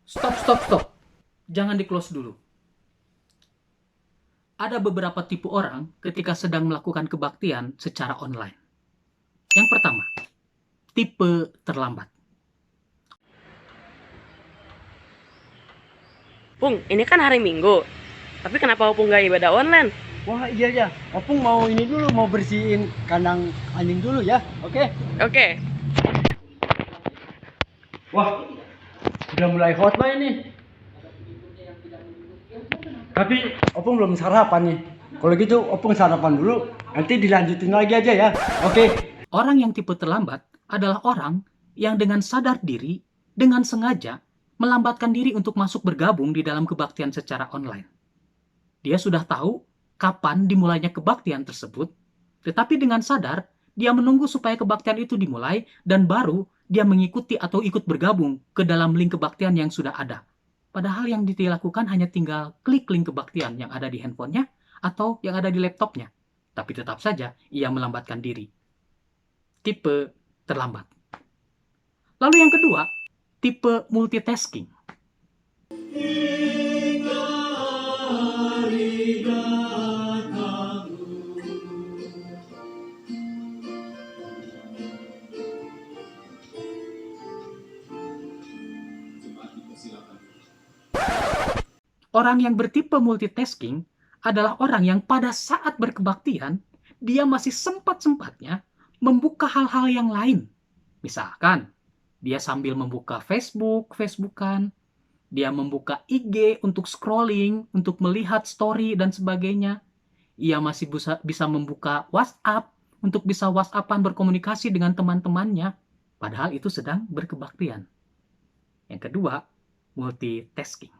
Stop. Jangan di-close dulu. Ada beberapa tipe orang ketika sedang melakukan kebaktian secara online. Yang pertama, tipe terlambat. Pung, ini kan hari Minggu. Tapi kenapa Pung gak ibadah online? Wah iya ya, Opung mau ini dulu, mau bersihin kandang anjing dulu ya, oke? Oke. Wah, udah mulai hot lah ini. Tapi Opung belum sarapan nih. Kalau gitu Opung sarapan dulu, nanti dilanjutin lagi aja ya, oke? Orang yang tipe terlambat adalah orang yang dengan sadar diri, dengan sengaja, melambatkan diri untuk masuk bergabung di dalam kebaktian secara online. Dia sudah tahu kapan dimulainya kebaktian tersebut, tetapi dengan sadar, dia menunggu supaya kebaktian itu dimulai, dan baru dia mengikuti atau ikut bergabung ke dalam link kebaktian yang sudah ada. Padahal yang dilakukan hanya tinggal klik link kebaktian yang ada di handphonenya atau yang ada di laptopnya. Tapi tetap saja ia melambatkan diri. Tipe terlambat. Lalu yang kedua, tipe multitasking. Orang yang bertipe multitasking adalah orang yang pada saat berkebaktian, dia masih sempat-sempatnya membuka hal-hal yang lain. Misalkan, dia sambil membuka Facebookan, dia membuka IG untuk scrolling, untuk melihat story dan sebagainya. Ia masih bisa membuka WhatsApp untuk bisa WhatsAppan berkomunikasi dengan teman-temannya. Padahal itu sedang berkebaktian. Yang kedua, multitasking.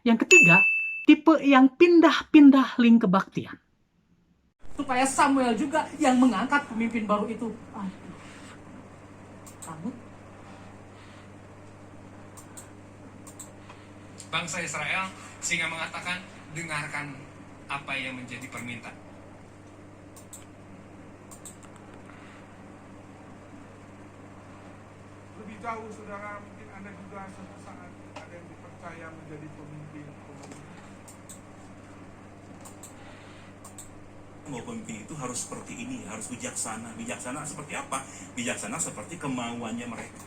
Yang ketiga, tipe yang pindah-pindah link kebaktian. Supaya Samuel juga yang mengangkat pemimpin baru itu. Aduh. Kamu? Bangsa Israel sehingga mengatakan, dengarkan apa yang menjadi permintaan. Lebih jauh, saudara, mungkin Anda juga suatu saat ada yang dipercaya menjadi pemimpin. Bahwa pemimpin itu harus seperti ini, harus bijaksana. Bijaksana seperti apa? Bijaksana seperti kemauannya mereka.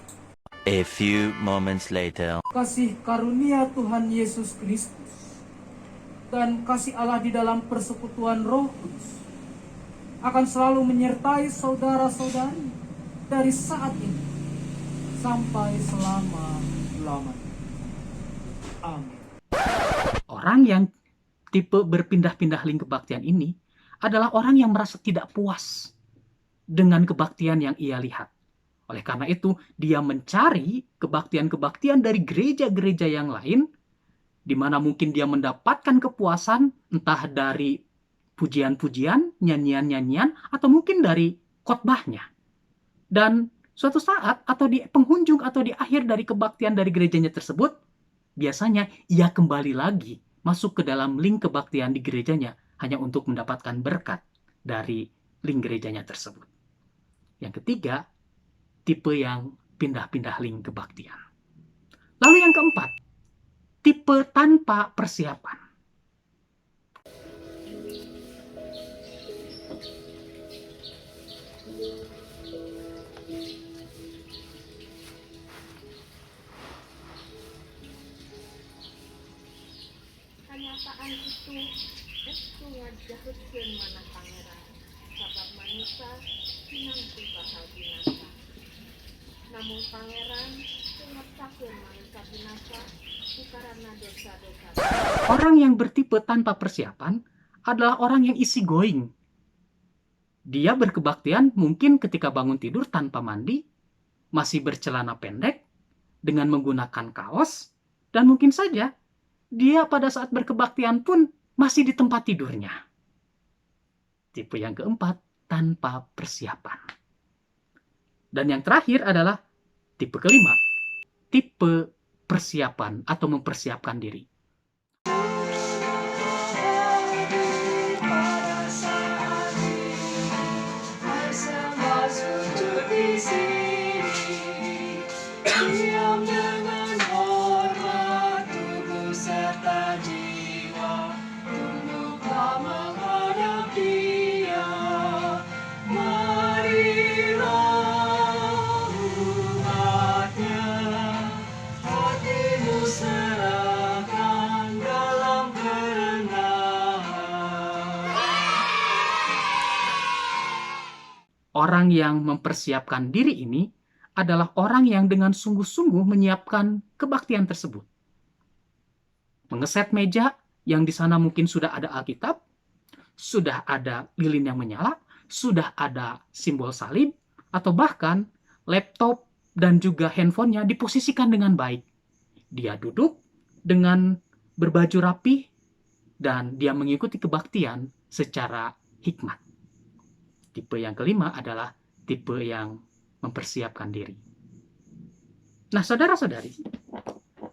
A few moments later. Kasih karunia Tuhan Yesus Kristus dan kasih Allah di dalam persekutuan Roh Kudus akan selalu menyertai saudara-saudari dari saat ini sampai selama-lamanya. Amin. Orang yang tipe berpindah-pindah link kebaktian ini adalah orang yang merasa tidak puas dengan kebaktian yang ia lihat. Oleh karena itu, dia mencari kebaktian-kebaktian dari gereja-gereja yang lain, di mana mungkin dia mendapatkan kepuasan, entah dari pujian-pujian, nyanyian-nyanyian, atau mungkin dari khotbahnya. Dan suatu saat, atau di penghujung atau di akhir dari kebaktian dari gerejanya tersebut, biasanya ia kembali lagi masuk ke dalam link kebaktian di gerejanya, hanya untuk mendapatkan berkat dari link gerejanya tersebut. Yang ketiga, tipe yang pindah-pindah link kebaktian. Lalu yang keempat, tipe tanpa persiapan. Kenyataan itu ngajahkeun mana pangeran sabab manusia pinangku bakal binasa. Namun pangeran ngersakeun manusia binasa karena dosa-dosa. Orang yang bertipe tanpa persiapan adalah orang yang easy going. Dia berkebaktian mungkin ketika bangun tidur tanpa mandi, masih bercelana pendek, dengan menggunakan kaos, dan mungkin saja dia pada saat berkebaktian pun masih di tempat tidurnya. Tipe yang keempat, tanpa persiapan. Dan yang terakhir adalah tipe kelima, tipe persiapan atau mempersiapkan diri. Orang yang mempersiapkan diri ini adalah orang yang dengan sungguh-sungguh menyiapkan kebaktian tersebut. Mengeset meja yang di sana mungkin sudah ada Alkitab, sudah ada lilin yang menyala, sudah ada simbol salib, atau bahkan laptop dan juga handphonenya diposisikan dengan baik. Dia duduk dengan berbaju rapi dan dia mengikuti kebaktian secara hikmat. Tipe yang kelima adalah tipe yang mempersiapkan diri. Nah, saudara-saudari,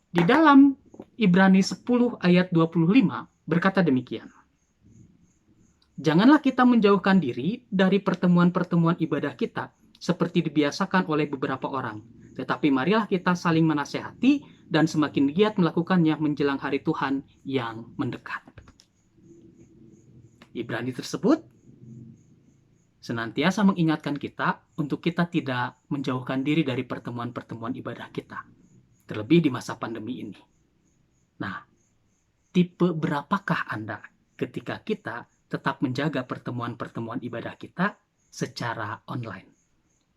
di dalam Ibrani 10 ayat 25 berkata demikian. Janganlah kita menjauhkan diri dari pertemuan-pertemuan ibadah kita seperti dibiasakan oleh beberapa orang. Tetapi marilah kita saling menasehati dan semakin giat melakukannya menjelang hari Tuhan yang mendekat. Ibrani tersebut senantiasa mengingatkan kita untuk kita tidak menjauhkan diri dari pertemuan-pertemuan ibadah kita. Terlebih di masa pandemi ini. Nah, tipe berapakah Anda ketika kita tetap menjaga pertemuan-pertemuan ibadah kita secara online?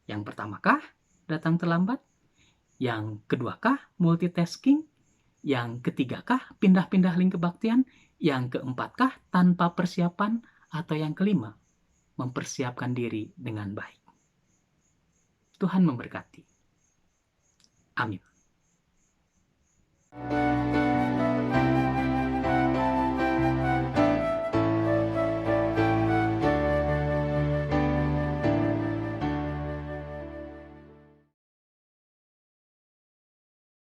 Yang pertamakah datang terlambat? Yang keduakah multitasking? Yang ketigakah pindah-pindah link kebaktian? Yang keempatkah tanpa persiapan? Atau yang kelima, mempersiapkan diri dengan baik? Tuhan memberkati. Amin.